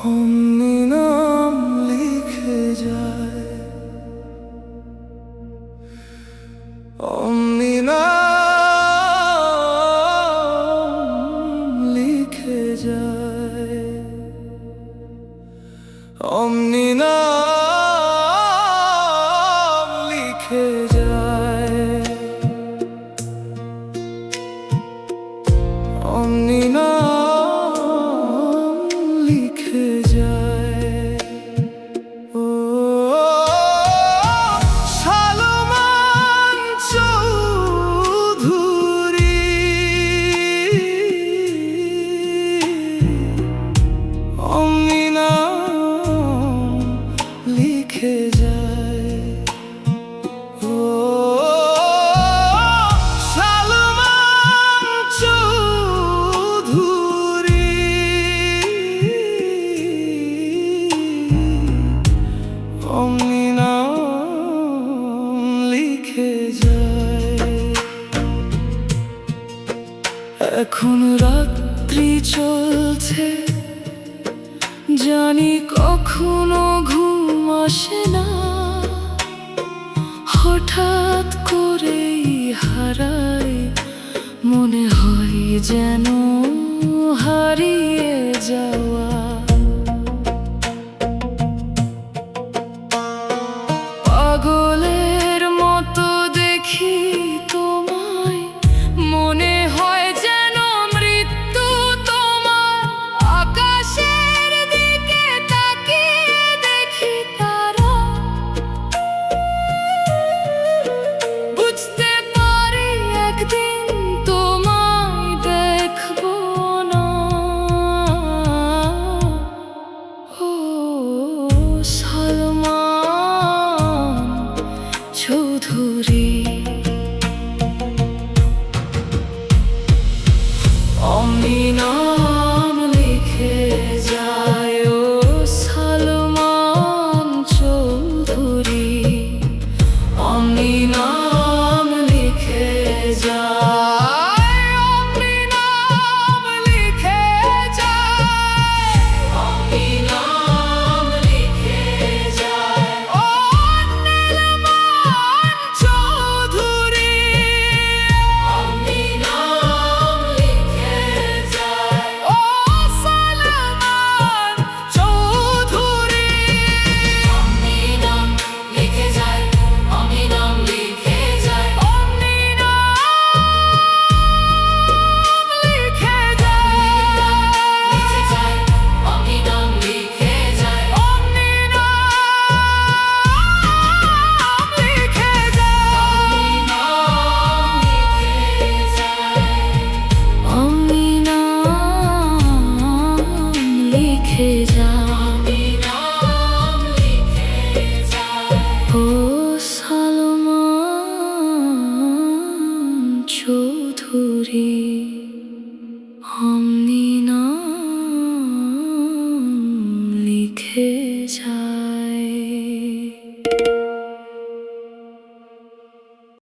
অমনি নাম লিখে যায়, অমনি নাম লিখে যায়, অমনি নাম লিখে যায়, অমনি নাম লিখে যায়। ও সালমান চৌধুরী, অমনি নাম লিখে যায়। ও সালমান চৌধুরী, অমনি নাম লিখে যায়। এখন রাত্রি চলছে, জানি কখনো ঘুম আসে না, হঠাৎ করেই হারাই, মনে হয় যেন হারিয়ে যাওয়া। পাগলের মতো দেখি তোমায়, মনে হয় যেন মৃত্যু তোমার। আকাশের দিকে তাকিয়ে দেখি তারা, বুঝতে পারি একদিন তোমায় দেখবো না। ও সালমান চৌধুরী, অমনি নাম লিখে যায়। ও সালমান চৌধুরী, অমনি নাম লিখে যায়, অমনি নাম লিখে যায়, অমনি নাম লিখে যায়। ও নীলমান চৌধুরী, অমনি নাম লিখে যায়। ও সালমান চৌধুরী, অমনি নাম লিখে যায়, অমনি নাম লিখে যায়, অমনি নাম লিখে যায়, অমনি নাম লিখে যায়, অমনি নাম লিখে যায়, অমনি নাম লিখে যায়। ও সালমান চৌধুরী।